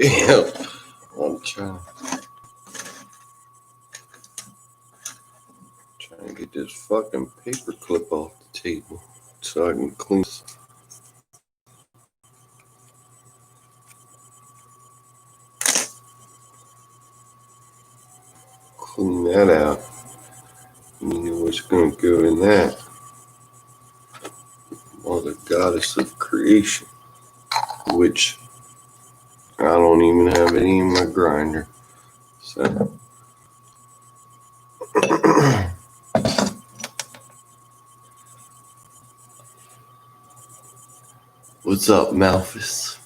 Damn. I'm trying to get this fucking paper clip off the table so I can clean that out. You know what's going to go in that? Mother Goddess of Creation, which I don't even have any in my grinder. So what's up, Malphus?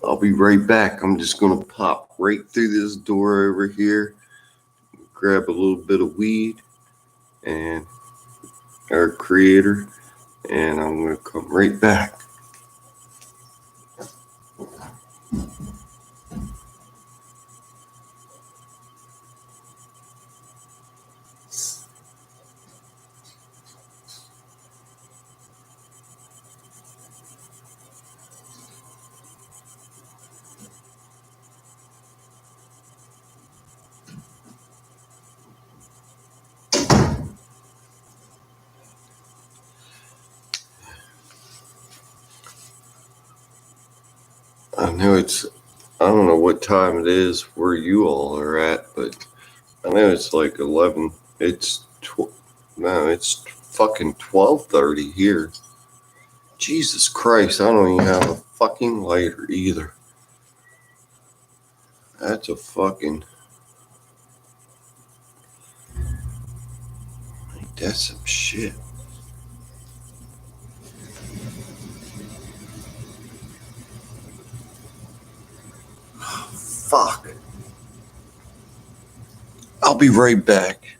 I'll be right back. I'm just going to pop right through this door over here, grab a little bit of weed and our creator, and I'm going to come right back. I don't know what time it is where you all are at, but I know it's like 11. It's fucking 12:30 here. Jesus Christ, I don't even have a fucking lighter either. That's some shit. Fuck. I'll be right back.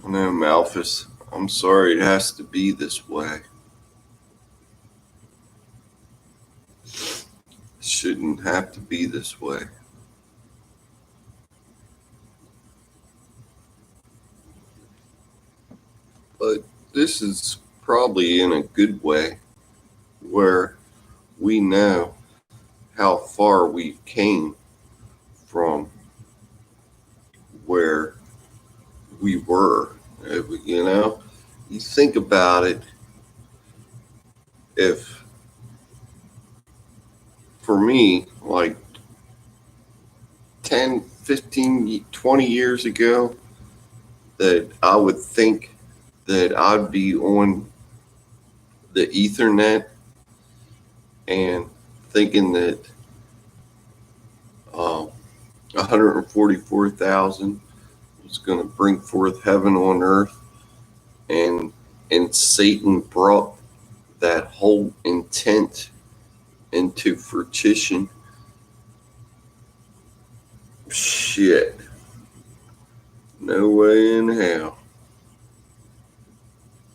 No, Malphus, I'm sorry it has to be this way. It shouldn't have to be this way. But this is probably in a good way where we know how far we came from where we were. You know, you think about it, if for me, like 10, 15, 20 years ago, that I would think that I'd be on the Ethernet and thinking that 144,000 was going to bring forth heaven on earth, and Satan brought that whole intent into fruition. Shit. No way in hell.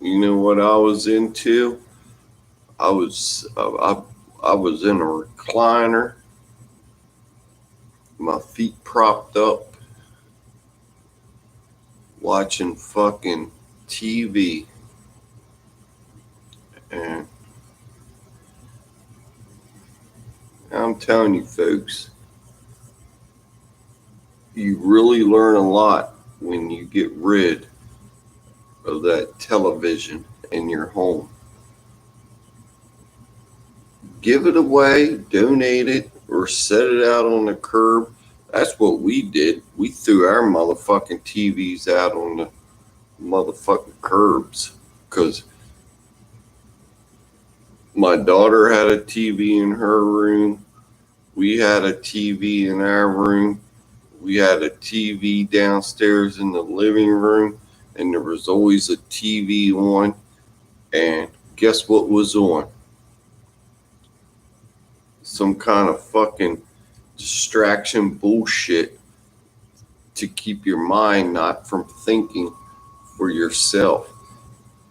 You know what I was into? I was in a recliner, my feet propped up, watching fucking TV, and I'm telling you, folks, you really learn a lot when you get rid of that television in your home. Give it away, donate it, or set it out on the curb. That's what we did. We threw our motherfucking TVs out on the motherfucking curbs because my daughter had a TV in her room. We had a TV in our room. We had a TV downstairs in the living room, and there was always a TV on. And guess what was on? Some kind of fucking distraction bullshit to keep your mind not from thinking for yourself.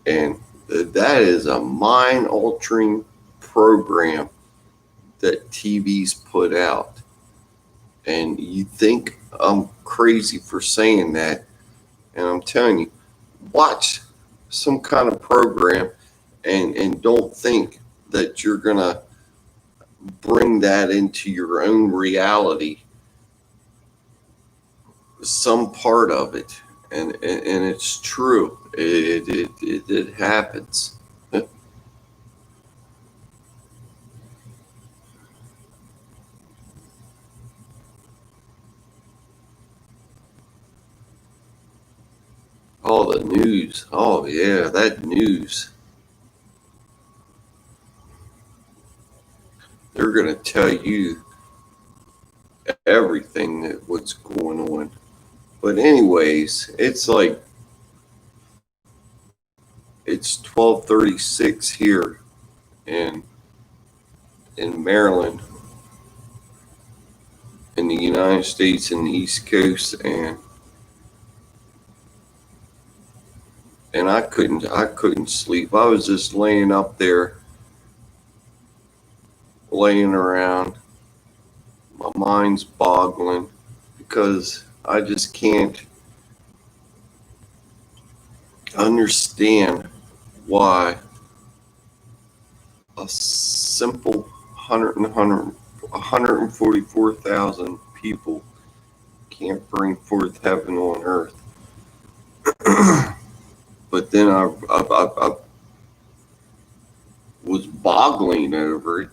And that is a mind altering program that TV's put out. And you think I'm crazy for saying that. And I'm telling you, watch some kind of program and don't think that you're going to bring that into your own reality, some part of it. And it's true. It happens. Oh, the news. Oh, yeah, that news. They're going to tell you everything that what's going on. But anyways, it's 12:36 here in Maryland, in the United States, in the East Coast, and I couldn't sleep. I was just laying up there, laying around. My mind's boggling because I just can't understand why a simple 144,000 people can't bring forth heaven on earth. But then I was boggling over it,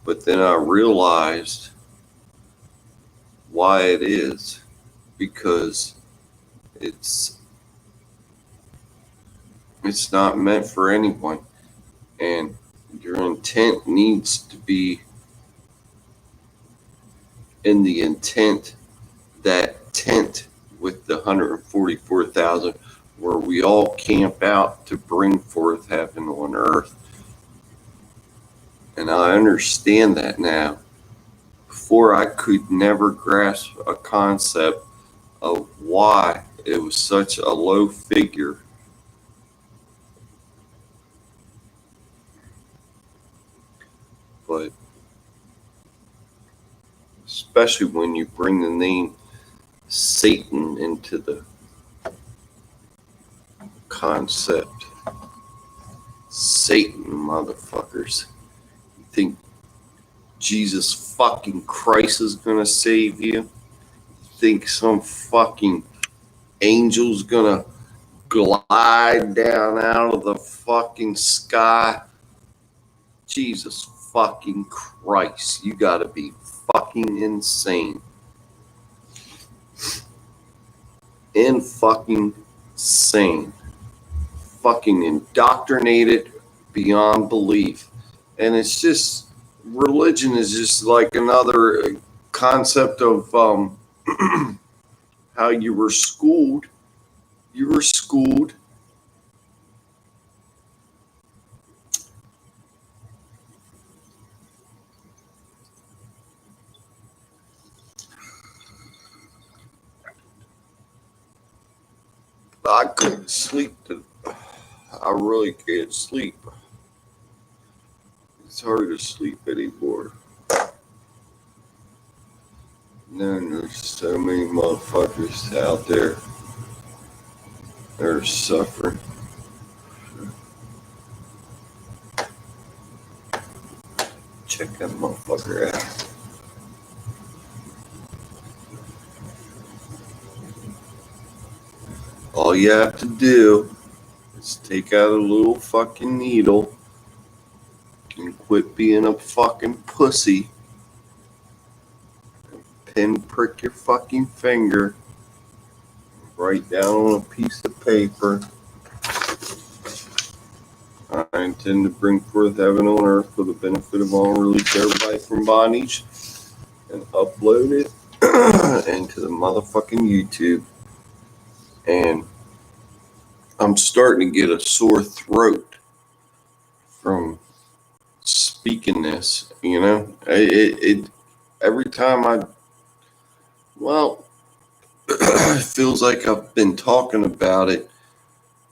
but then I realized why it is, because it's not meant for anyone, and your intent needs to be in the intent, that tent with the 144,000 where we all camp out to bring forth heaven on earth. And I understand that now. Before, I could never grasp a concept of why it was such a low figure. But especially when you bring the name Satan into the concept. Satan, motherfuckers. You think Jesus fucking Christ is gonna save you? You think some fucking angel's gonna glide down out of the fucking sky? Jesus fucking Christ. You gotta be fucking insane. Fucking insane. Fucking indoctrinated beyond belief. And it's just, religion is just like another concept of how you were schooled. You were schooled. I couldn't sleep. I really can't sleep. It's hard to sleep anymore. And there's so many motherfuckers out there that are suffering. check that motherfucker out. All you have to do is take out a little fucking needle and quit being a fucking pussy. Pin prick your fucking finger. Write down on a piece of paper. I intend to bring forth heaven on earth for the benefit of all, release everybody from bondage, and upload it into the motherfucking YouTube. And I'm starting to get a sore throat from speaking this, you know. It every time it feels like I've been talking about it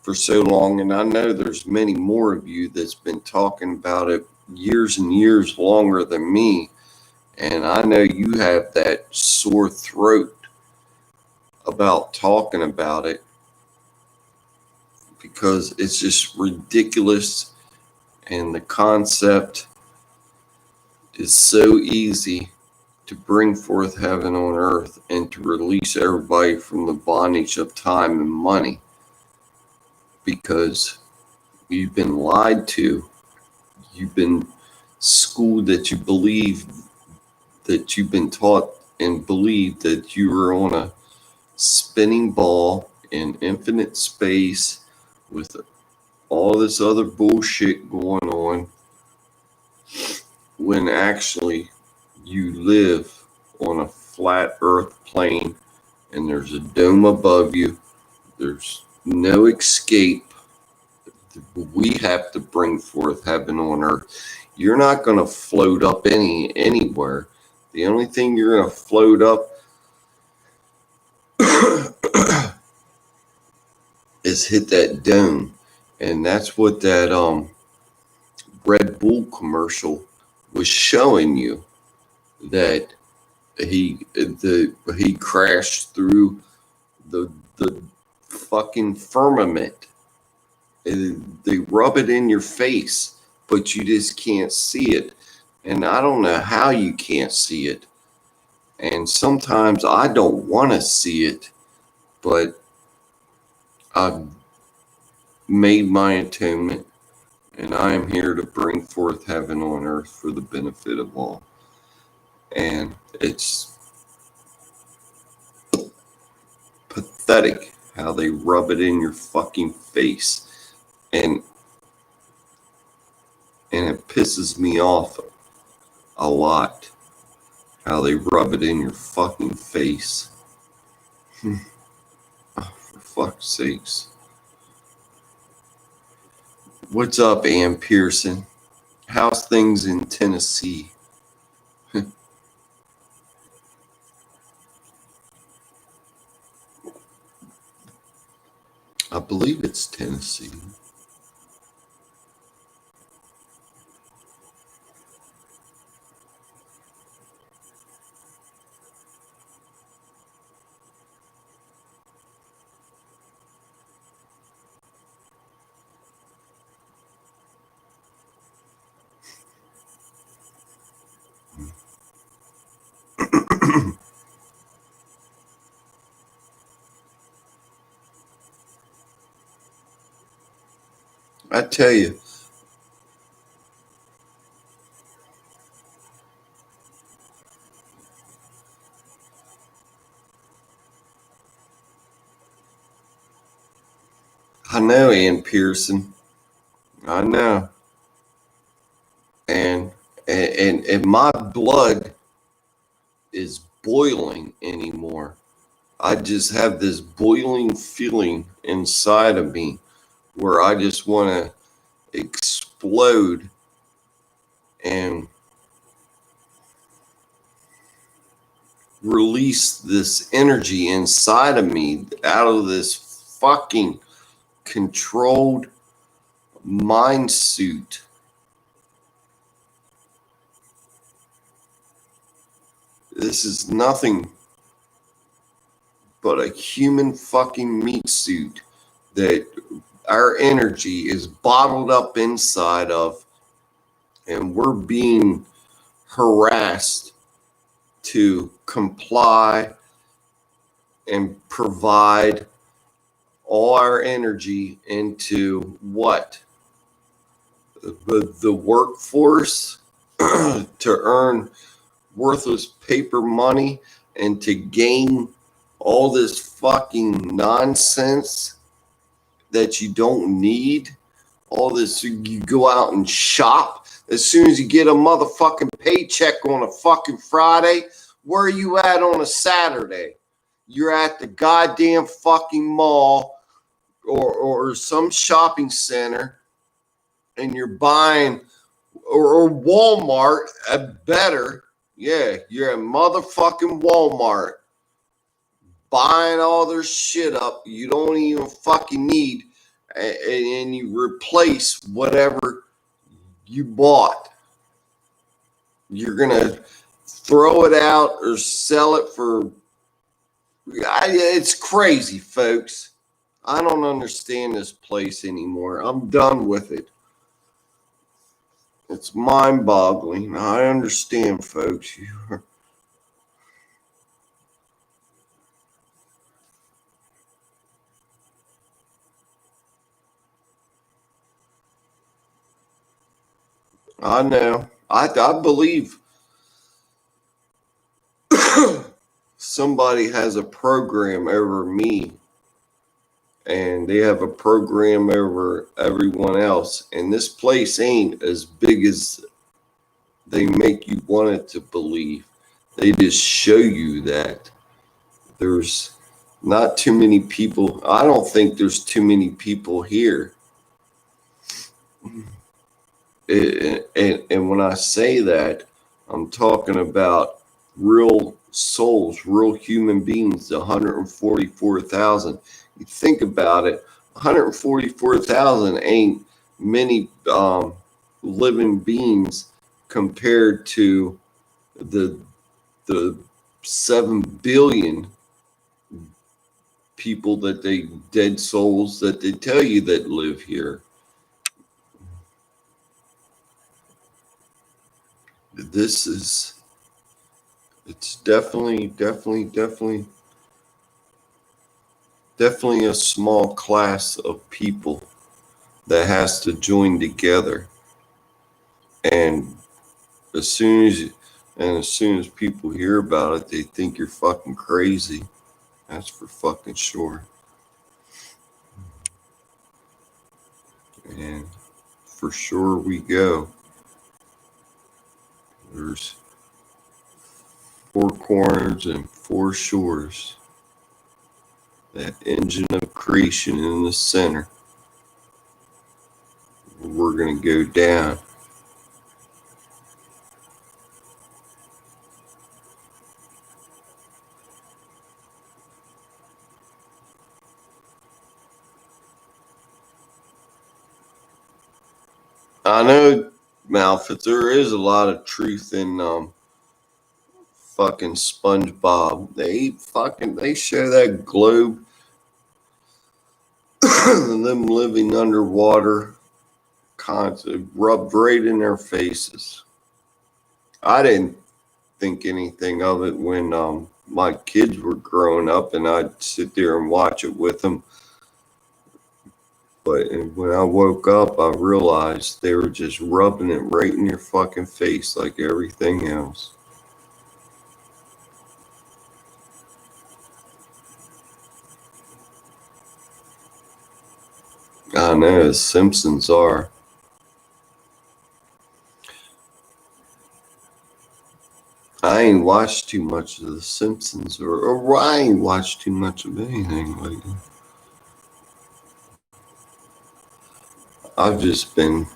for so long, and I know there's many more of you that's been talking about it years and years longer than me, and I know you have that sore throat about talking about it because it's just ridiculous, and the concept is so easy to bring forth heaven on earth and to release everybody from the bondage of time and money, because you've been lied to. You've been schooled that you believe that you've been taught and believed that you were on a spinning ball in infinite space with all this other bullshit going on, when actually you live on a flat earth plane and there's a dome above you. There's no escape. We have to bring forth heaven on earth. You're not going to float up anywhere. The only thing you're going to float up is hit that dome. And that's what that Red Bull commercial was showing you, that he crashed through the fucking firmament. They rub it in your face, but you just can't see it. And I don't know how you can't see it. And sometimes I don't want to see it, but I've made my atonement, and I am here to bring forth heaven on earth for the benefit of all. And it's pathetic how they rub it in your fucking face. And it pisses me off a lot how they rub it in your fucking face. Oh, for fuck's sakes. What's up, Ann Pearson? How's things in Tennessee? I believe it's Tennessee. I tell you, I know, Ann Pearson. I know. And my blood is boiling anymore. I just have this boiling feeling inside of me where I just want to explode and release this energy inside of me out of this fucking controlled mind suit. This is nothing but a human fucking meat suit that our energy is bottled up inside of, and we're being harassed to comply and provide all our energy into what? The workforce to earn worthless paper money and to gain all this fucking nonsense that you don't need. All this, you go out and shop. As soon as you get a motherfucking paycheck on a fucking Friday, where are you at on a Saturday? You're at the goddamn fucking mall or some shopping center, and you're buying, or Walmart at better. Yeah, you're at motherfucking Walmart buying all their shit up you don't even fucking need, and you replace whatever you bought. You're gonna throw it out or sell it for. It's crazy, folks. I don't understand this place anymore. I'm done with it. It's mind-boggling. I understand, folks. I know. I believe somebody has a program over me, and they have a program over everyone else. And this place ain't as big as they make you want it to believe. They just show you that there's not too many people. I don't think there's too many people here. And when I say that, I'm talking about real souls, real human beings, 144,000. You think about it, 144,000 ain't many living beings compared to the 7 billion people that they dead souls that they tell you that live here. This is, it's definitely a small class of people that has to join together. And as soon as people hear about it, they think you're fucking crazy. That's for fucking sure. And for sure we go. There's 4 corners and 4 shores. That engine of creation in the center. We're going to go down. I know, Malfit, there is a lot of truth in fucking SpongeBob. They show that globe and them living underwater concept rubbed right in their faces. I didn't think anything of it when my kids were growing up, and I'd sit there and watch it with them. But when I woke up, I realized they were just rubbing it right in your fucking face like everything else. I know, the Simpsons are. I ain't watched too much of the Simpsons, or I ain't watched too much of anything lately. I've just been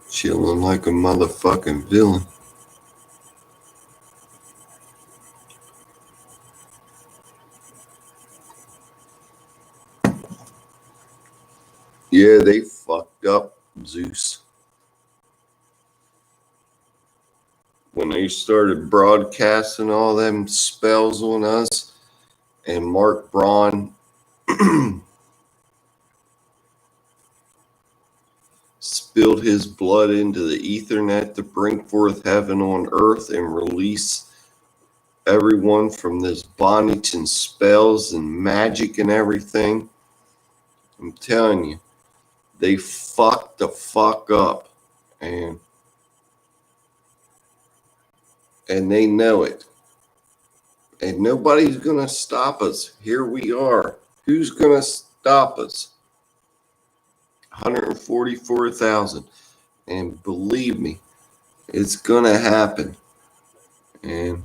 chilling like a motherfucking villain. Yeah, they fucked up Zeus. When they started broadcasting all them spells on us, and Mark Braun spilled his blood into the Ethernet to bring forth heaven on earth and release everyone from this bondage and spells and magic and everything. I'm telling you, they fucked the fuck up, and they know it. And nobody's gonna stop us. Here we are. Who's gonna stop us? 144,000. And believe me, it's gonna happen. And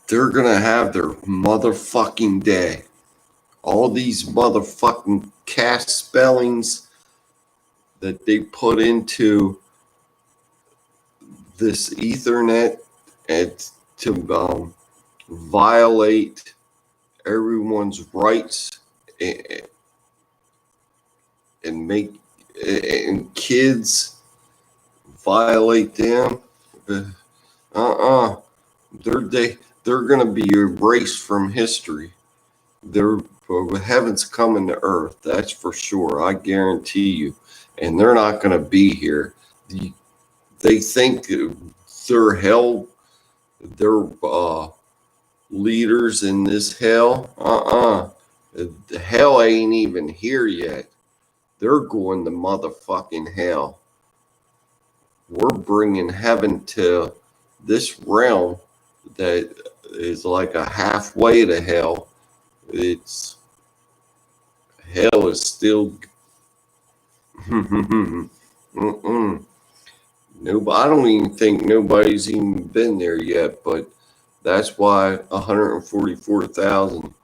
they're gonna have their motherfucking day. All these motherfucking cast spellings that they put into this Ethernet and to violate everyone's rights and make and kids violate them. They're gonna be erased from history. Heaven's coming to earth, that's for sure. I guarantee you. And they're not gonna be here. They think they're hell. They're leaders in this hell. The hell ain't even here yet. They're going to motherfucking hell. We're bringing heaven to this realm that is like a halfway to hell. It's hell is still. I don't even think nobody's even been there yet, but that's why 144,000,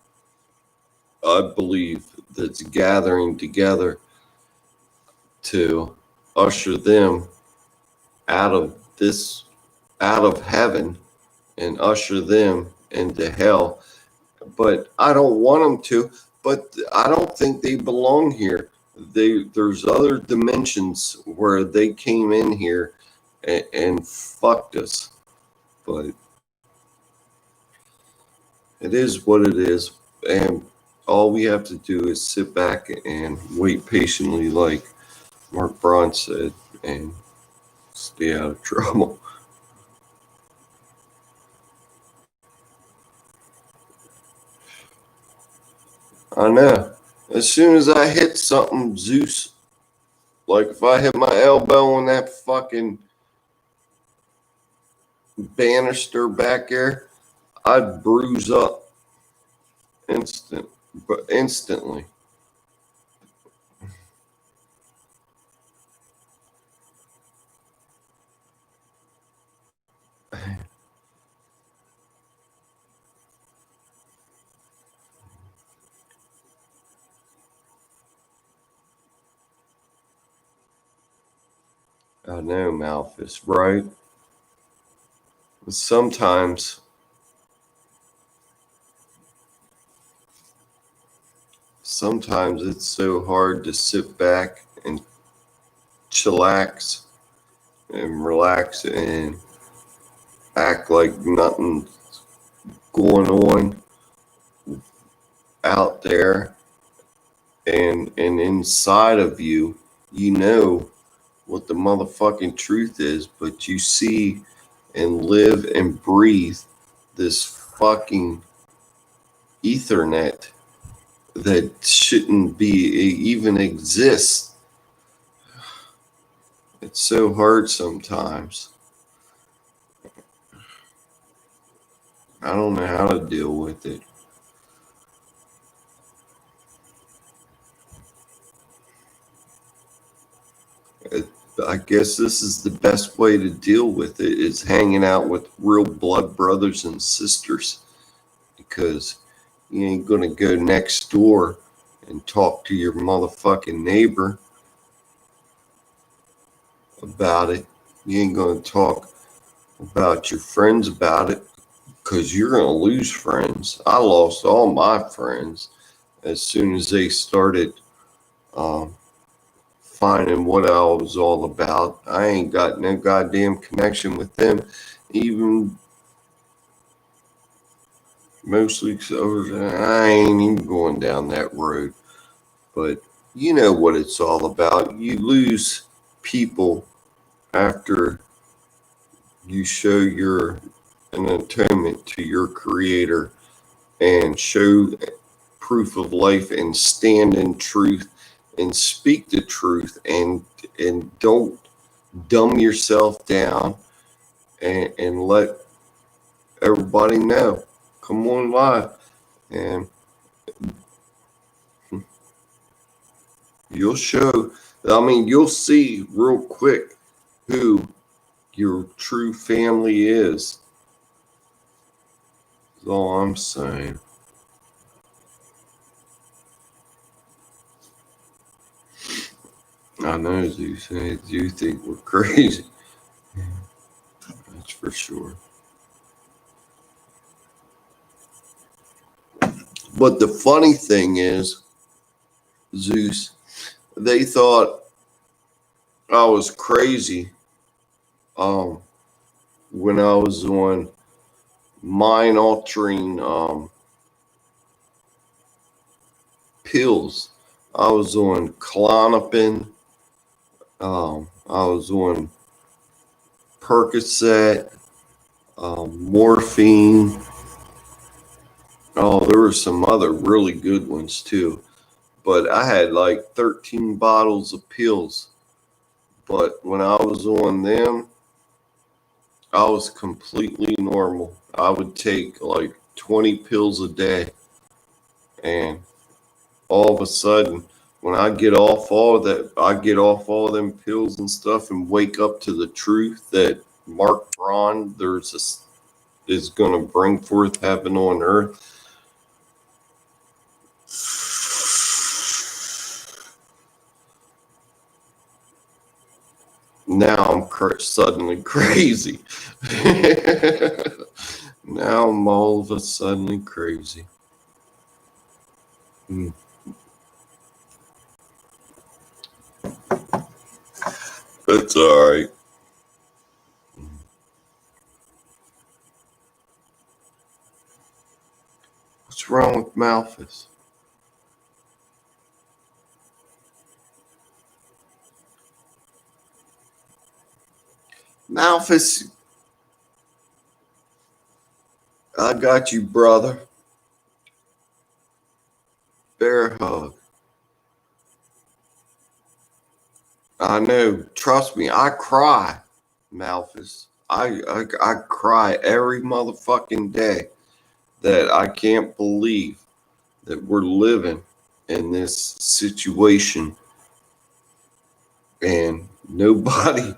I believe, that's gathering together to usher them out of heaven and usher them into hell. But I don't want them to, but I don't think they belong here. There's other dimensions where they came in here and fucked us. But it is what it is. And all we have to do is sit back and wait patiently, like Mark Braun said, and stay out of trouble. I know. As soon as I hit something, Zeus, like if I hit my elbow on that fucking banister back there, I'd bruise up instantly. I know, Malphus, right? Sometimes it's so hard to sit back and chillax and relax and act like nothing's going on out there, and inside of you, you know what the motherfucking truth is, but you see and live and breathe this fucking Ethernet that shouldn't be even exist. It's so hard sometimes. I don't know how to deal with it. I guess this is the best way to deal with it, is hanging out with real blood brothers and sisters, because you ain't gonna go next door and talk to your motherfucking neighbor about it. You ain't gonna talk about your friends about it, because you're gonna lose friends. I lost all my friends as soon as they started finding what I was all about. I ain't got no goddamn connection with them, even mostly. So I ain't even going down that road. But You know what it's all about. You lose people after you show your an atonement to your creator and show proof of life and stand in truth and speak the truth and don't dumb yourself down and let everybody know. Come on live and you'll show, I mean, you'll see real quick who your true family is. That's all I'm saying. I know you think we're crazy. That's for sure. But the funny thing is, Zeus, they thought I was crazy when I was on mind altering pills. I was on Klonopin. I was on Percocet, morphine. Oh, there were some other really good ones too. But I had like 13 bottles of pills. But when I was on them, I was completely normal. I would take like 20 pills a day. And all of a sudden, when I get off all that, I get off all them pills and stuff and wake up to the truth that Mark Braun is going to bring forth heaven on earth. Now I'm suddenly crazy. Now I'm all of a sudden crazy. That's all right. What's wrong with Malthus? Malthus, I got you, brother. Bear hug. I know. Trust me, I cry, Malthus. I cry every motherfucking day that I can't believe that we're living in this situation and nobody,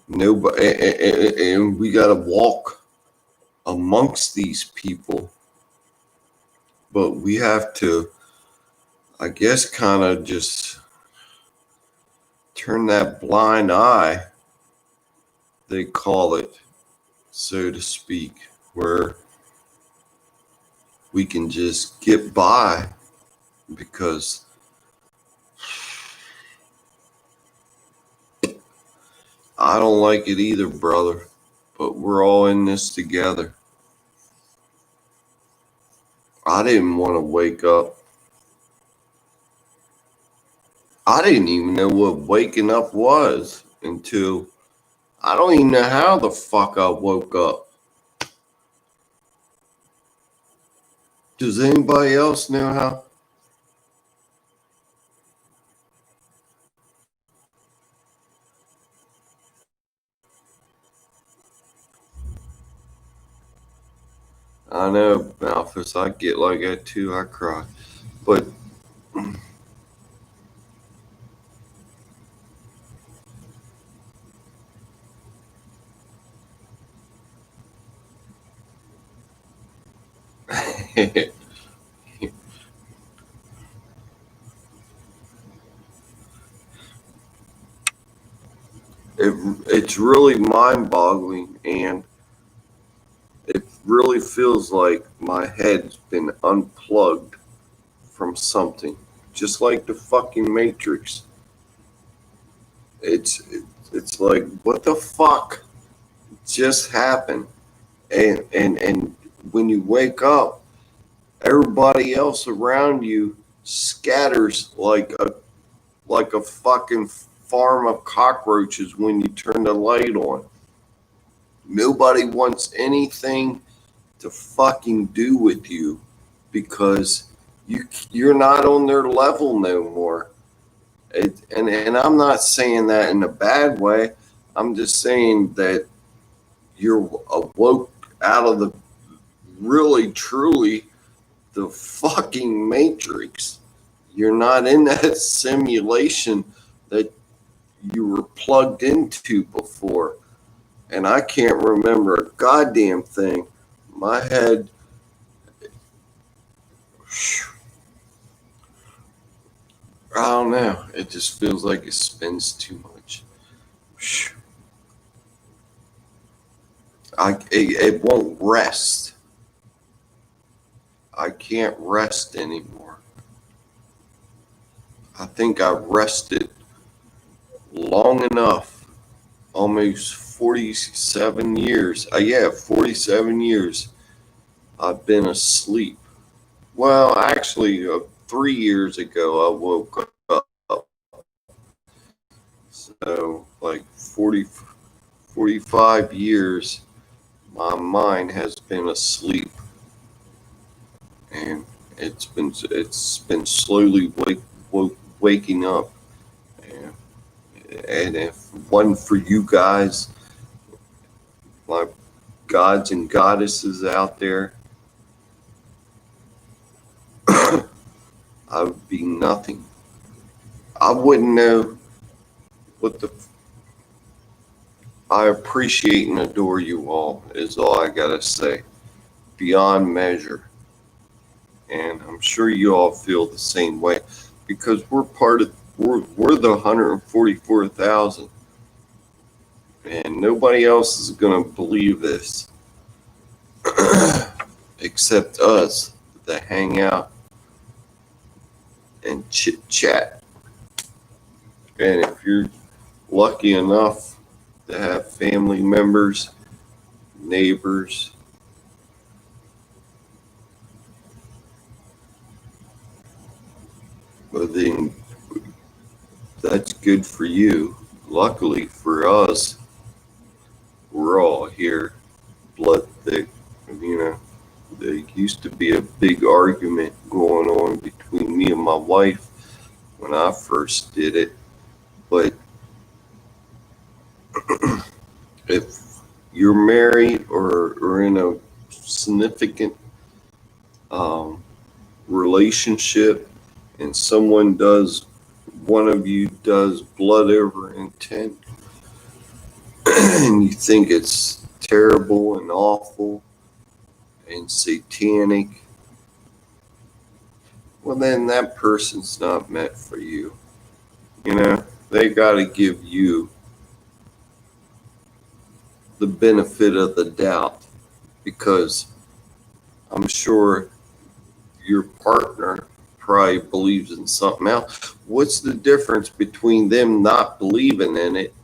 and we got to walk amongst these people, but we have to, I guess, kind of just turn that blind eye, they call it, so to speak, where we can just get by because I don't like it either, brother, but we're all in this together. I didn't want to wake up. I didn't even know what waking up was until I don't even know how the fuck I woke up. Does anybody else know how? I know, Malthus, I get like that too. I cry. But it's really mind-boggling, and it really feels like my head's been unplugged from something, just like the fucking Matrix. It's it's like, what the fuck just happened? And when you wake up, everybody else around you scatters like like a fucking farm of cockroaches when you turn the light on. Nobody wants anything to fucking do with you because you're not on their level no more. And I'm not saying that in a bad way. I'm just saying that you're awoke out of the really truly the fucking matrix. You're not in that simulation that you were plugged into before. And I can't remember a goddamn thing. My head, I don't know. It just feels like it spins too much. It won't rest. I can't rest anymore. I think I rested long enough, almost 47 years. Yeah, 47 years I've been asleep. Well, actually, 3 years ago I woke up. So, like 45 years, my mind has been asleep, and it's been slowly waking up. And, and if it wasn't for you guys, my gods and goddesses out there, I would be nothing. I wouldn't know what the. I appreciate and adore you all, is all I gotta say. Beyond measure. And I'm sure you all feel the same way because we're the 144,000, and nobody else is going to believe this except us that hang out and chit chat. And if you're lucky enough to have family members, neighbors, well, then that's good for you. Luckily for us, we're all here, blood thick. You know, there used to be a big argument going on between me and my wife when I first did it. But if you're married or in a significant um, relationship and one of you does blood over intent, and you think it's terrible and awful and satanic, well, then that person's not meant for you. You know, they got to give you the benefit of the doubt because I'm sure your partner probably believes in something else. What's the difference between them not believing in it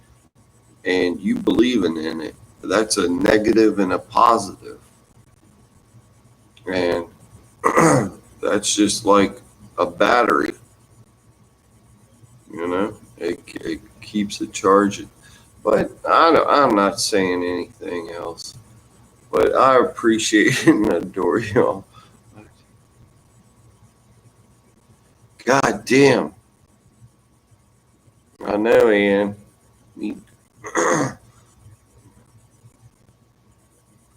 and you believing in it? That's a negative and a positive. And that's just like a battery, you know, it keeps it charging. But I'm not saying anything else. But I appreciate and adore y'all. God damn. I know, Ian.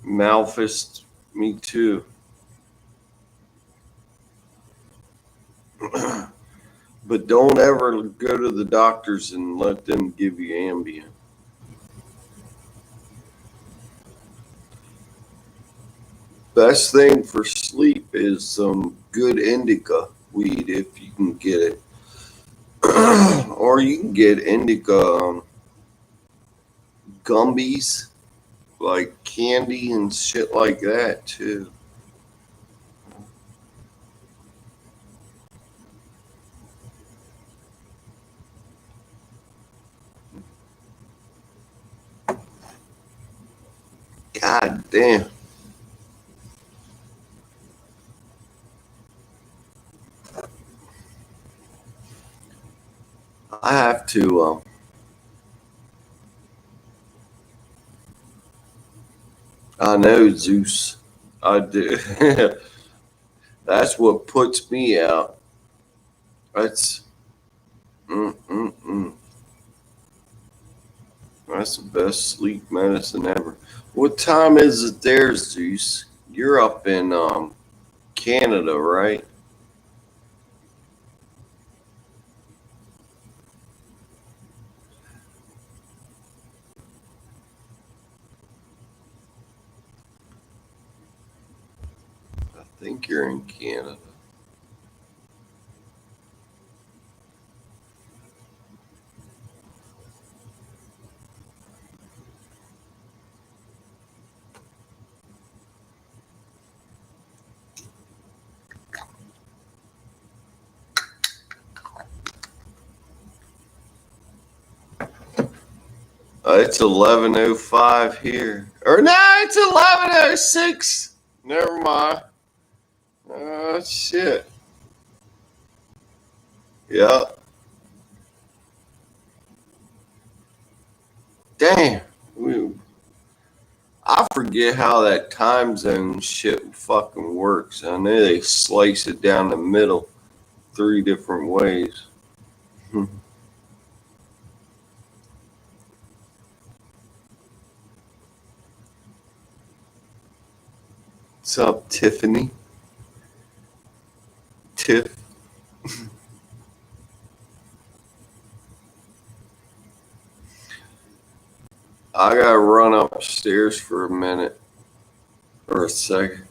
Malfist, me too. But don't ever go to the doctors and let them give you Ambien. Best thing for sleep is some good indica weed if you can get it. Or you can get indica gummies, like candy and shit like that too. God damn. to I know, Zeus. I do. That's what puts me out. That's mm. That's the best sleep medicine ever. What time is it there, Zeus? You're up in Canada, right? I think you're in Canada. It's 11:05 here. Or no, it's 11:06. Never mind. Oh shit. Yeah. Damn. I forget how that time zone shit fucking works. I know they slice it down the middle 3 different ways. What's up, Tiffany? Tiff. I gotta run upstairs for a minute or a second.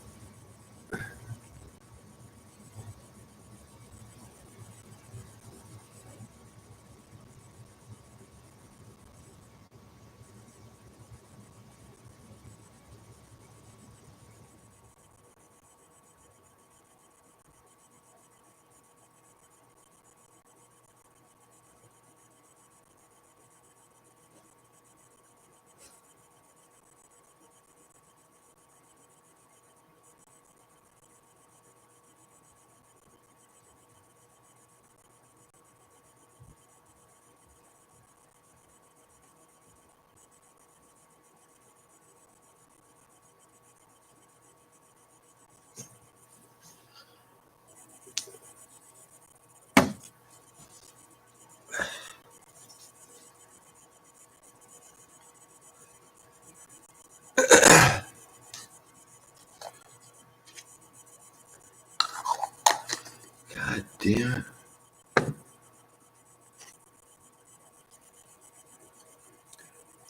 God damn it.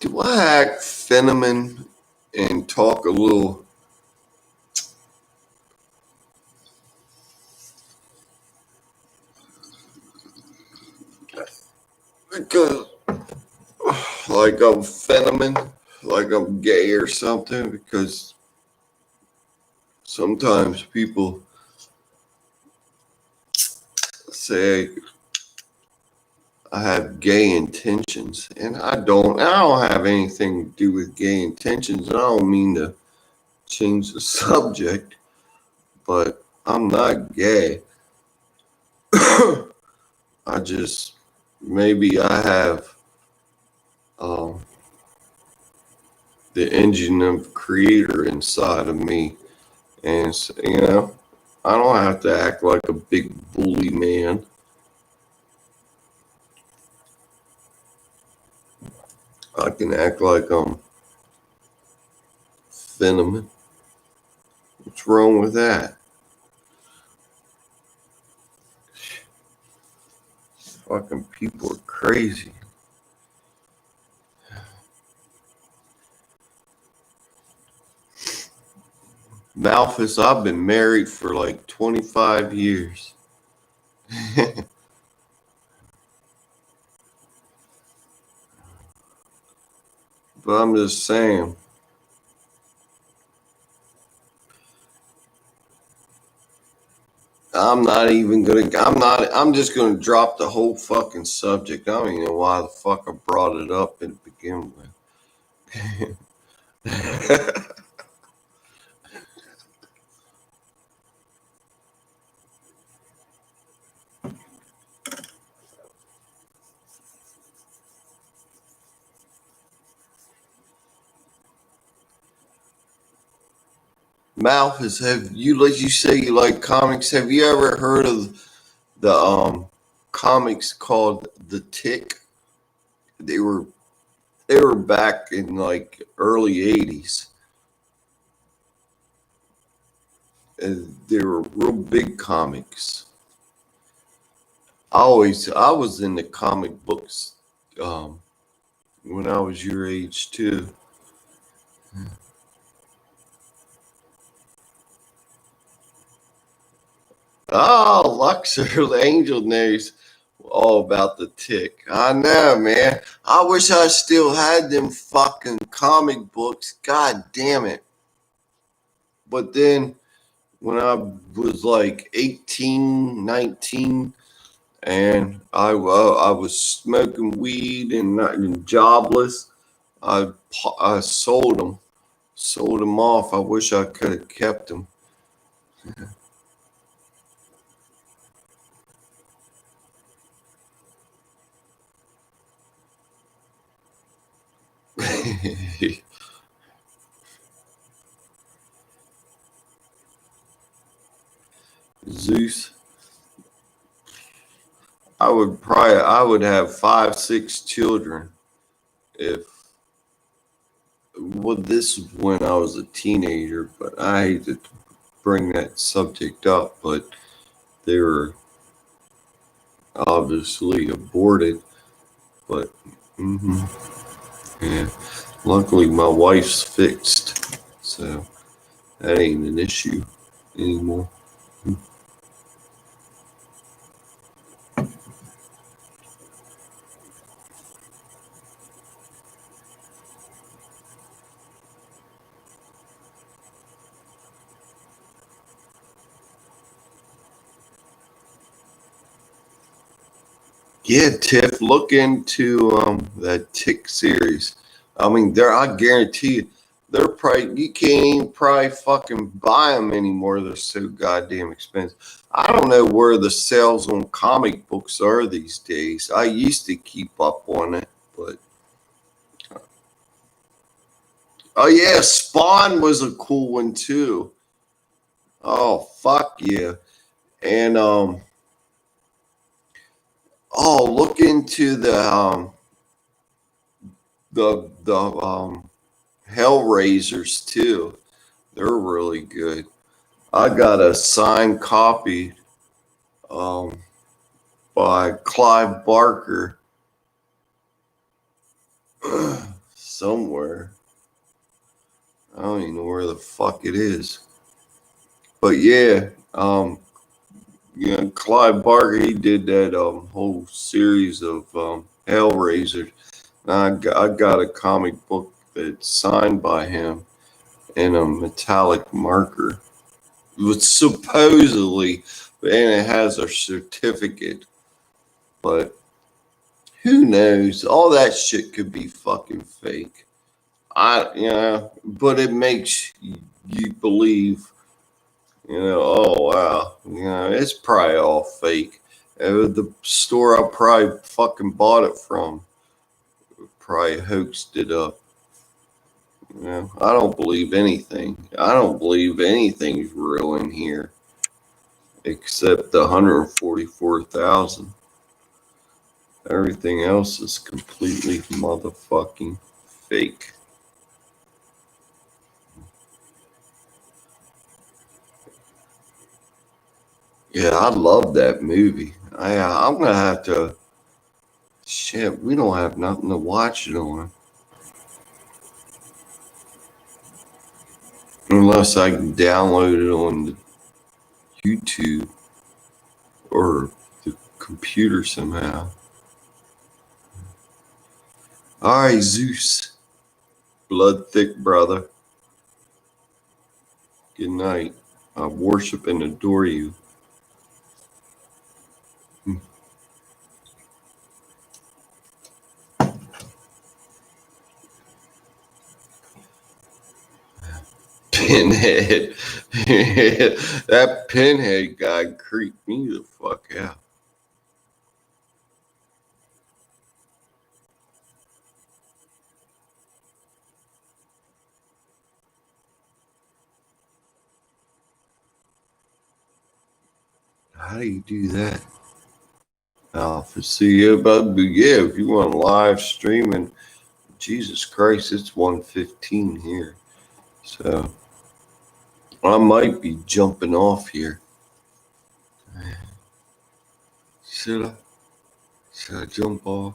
Do I act feminine and talk a little because like I'm feminine, like I'm gay or something? Because sometimes people say I have gay intentions, and I don't. I don't have anything to do with gay intentions. I don't mean to change the subject, but I'm not gay. I just maybe I have um, the engine of creator inside of me, and I don't have to act like a big bully man. I can act like I'm feminine. What's wrong with that? Fucking people are crazy. Malphus, I've been married for like 25 years. But I'm just saying, I'm just gonna drop the whole fucking subject. I don't even know why the fuck I brought it up to begin with. Malphus, have you, like you say you like comics, have you ever heard of the comics called The Tick? They were they were back in like early 80s. And they were real big comics. I was in the comic books um when I was your age too. Oh, Luxor, the angel knows all about The Tick. I know, man. I wish I still had them fucking comic books. God damn it. But then when I was like 18, 19, and I was smoking weed and jobless, I sold them off. I wish I could have kept them. Zeus. I would have 5, 6 children if well this was when I was a teenager, but I hate to bring that subject up, but they were obviously aborted. But hmm yeah, luckily my wife's fixed, so that ain't an issue anymore. Yeah, Tiff, look into that Tick series. I mean, I guarantee you, they're probably you can't even probably fucking buy them anymore. They're so goddamn expensive. I don't know where the sales on comic books are these days. I used to keep up on it, but oh yeah, Spawn was a cool one too. Oh fuck yeah, and oh look into the Hellraisers too. They're really good. I got a signed copy um, by Clive Barker somewhere. I don't even know where the fuck it is. But yeah, Clive Barker, he did that whole series of Hellraisers. And I got a comic book that's signed by him in a metallic marker. It was supposedly, and it has a certificate, but who knows? All that shit could be fucking fake. But it makes you believe, oh wow, it's probably all fake. The store I probably fucking bought it from probably hoaxed it up. I don't believe anything. I don't believe anything's real in here except the 144,000. Everything else is completely motherfucking fake. Yeah, I love that movie. I'm gonna have to. Shit, we don't have nothing to watch it on unless I can download it on the YouTube or the computer somehow. All right, Zeus, blood thick brother. Good night. I worship and adore you. Pinhead. That pinhead guy creeped me the fuck out. How do you do that? Alpha, see you, but yeah, if you want live streaming, Jesus Christ, it's 1:15 here. So I might be jumping off here. Should I? Should I jump off?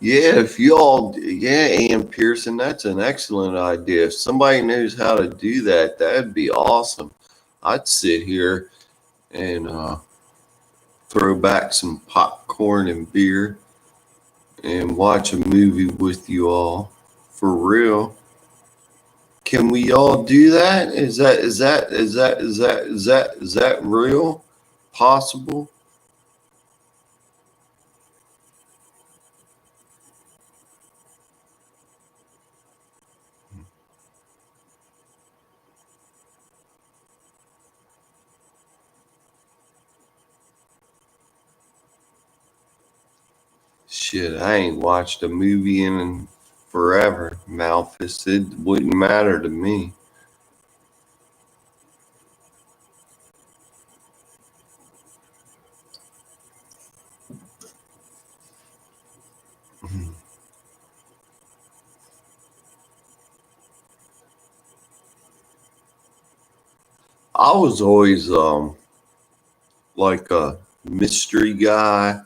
Yeah, if y'all, yeah, Ian Pearson, that's an excellent idea. If somebody knows how to do that, that'd be awesome. I'd sit here and throw back some popcorn and beer and watch a movie with you all for real. Can we all do that? Is that real? Possible? Shit, I ain't watched a movie in forever, Malphus. It wouldn't matter to me. I was always like a mystery guy,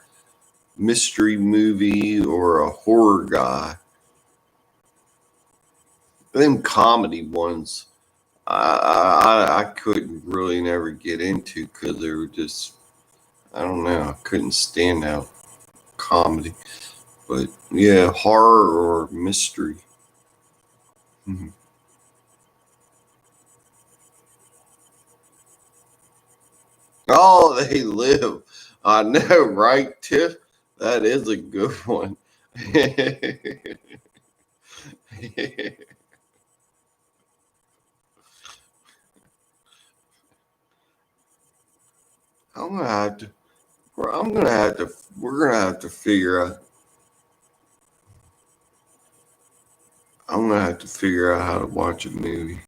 mystery movie, or a horror guy. Them comedy ones, I couldn't really never get into because they were just, I don't know, I couldn't stand out comedy. But yeah, horror or mystery. Mhm. Oh, they live. I know, right, Tiff? That is a good one. I'm gonna have to. I'm gonna have to. We're gonna have to figure out. I'm gonna have to figure out how to watch a movie.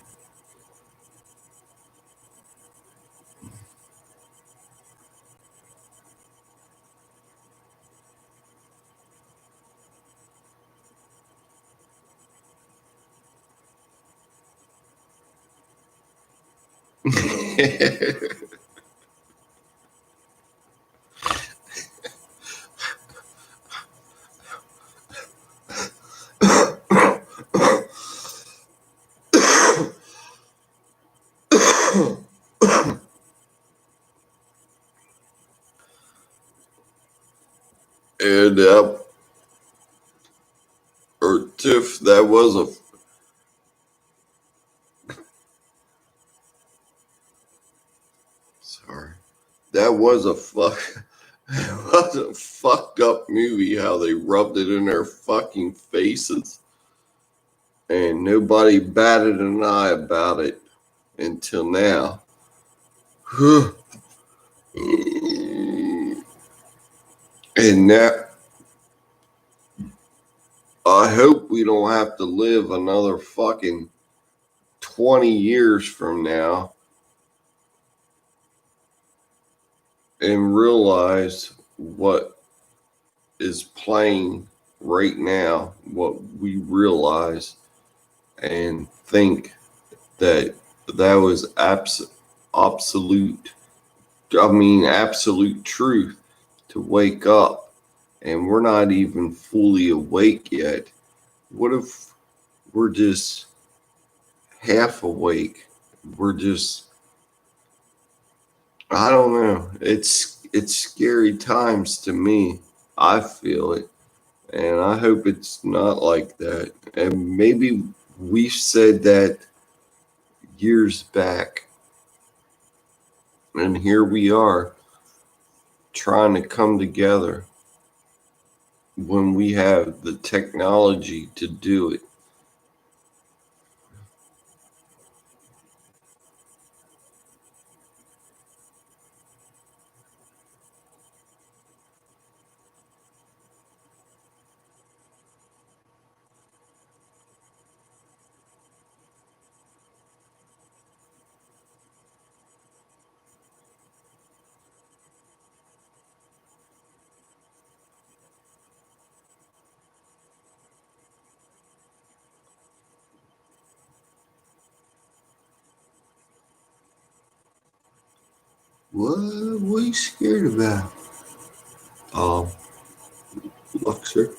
And or Tiff, that was a. Sorry, that was a fuck. That was a fucked up movie. How they rubbed it in their fucking faces, and nobody batted an eye about it until now. And that, I hope we don't have to live another fucking 20 years from now and realize what is playing right now, what we realize and think that that was absolute, absolute truth to wake up and we're not even fully awake yet. What if we're just half awake? We're just, I don't know. It's scary times to me. I feel it. And I hope it's not like that. And maybe we said that years back. And here we are trying to come together when we have the technology to do it. What are you scared about? Luxor.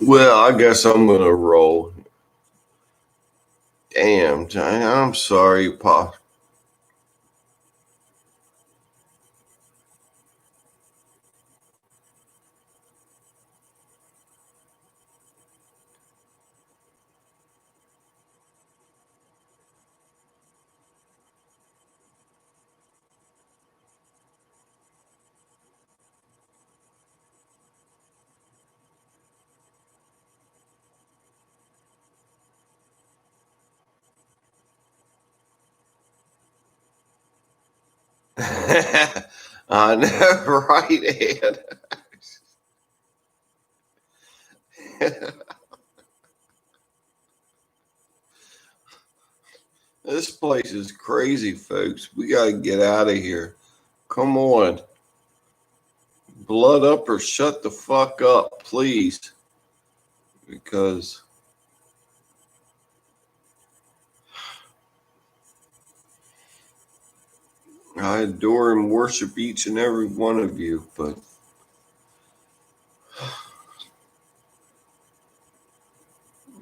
Well, I guess I'm gonna roll. Damn, I'm sorry, Pop. I know, right, Ed? This place is crazy, folks. We gotta get out of here. Come on. Blood up or shut the fuck up, please. Because I adore and worship each and every one of you, but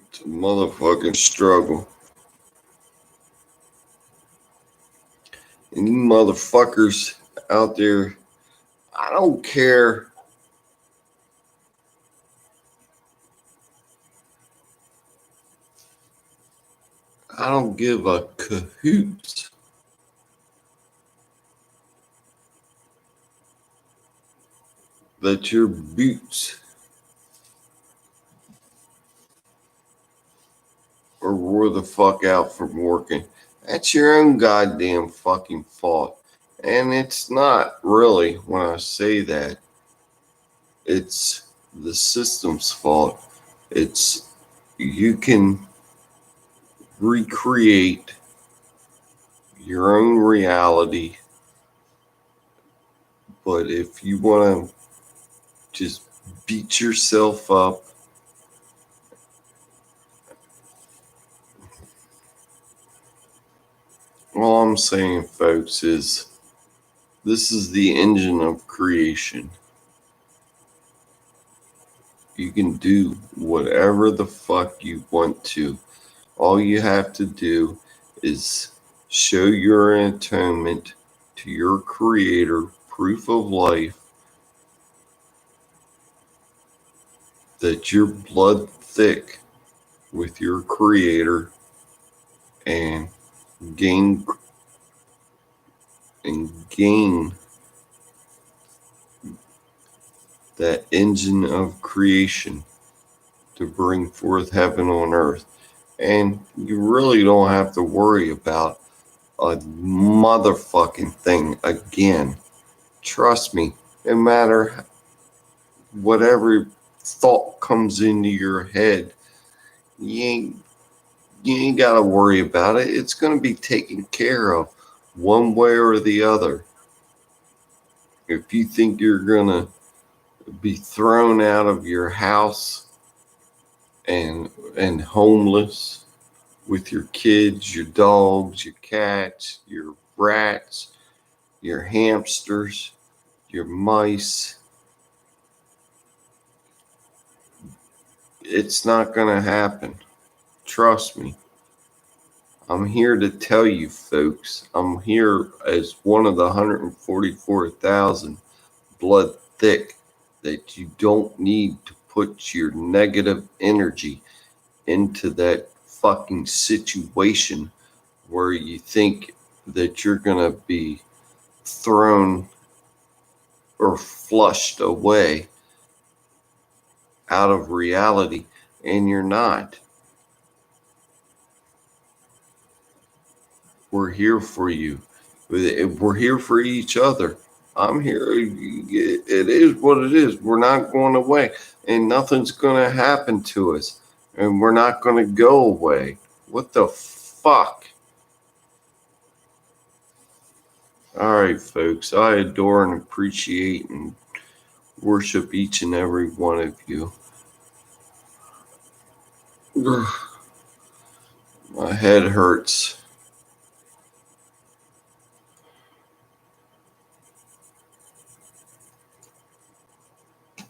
it's a motherfucking struggle. And you motherfuckers out there, I don't care. I don't give a cahoots that your boots are wore the fuck out from working. That's your own goddamn fucking fault. And it's not really, when I say that, it's the system's fault. It's you can recreate your own reality, but if you want to just beat yourself up, all I'm saying, folks, is this is the engine of creation. You can do whatever the fuck you want to. All you have to do is show your atonement to your creator, proof of life, that you're blood thick with your creator, and gain that engine of creation to bring forth heaven on earth. And you really don't have to worry about a motherfucking thing again. Trust me, no matter whatever thought comes into your head, you ain't got to worry about it. It's going to be taken care of one way or the other. If you think you're going to be thrown out of your house and homeless with your kids, your dogs, your cats, your rats, your hamsters, your mice, it's not going to happen. Trust me. I'm here to tell you, folks, I'm here as one of the 144,000 blood thick that you don't need to put your negative energy into that fucking situation where you think that you're going to be thrown or flushed away out of reality, and you're not. We're here for you. We're here for each other. I'm here. It is what it is. We're not going away, and nothing's going to happen to us, and we're not going to go away. What the fuck? All right, folks. I adore and appreciate and worship each and every one of you. My head hurts.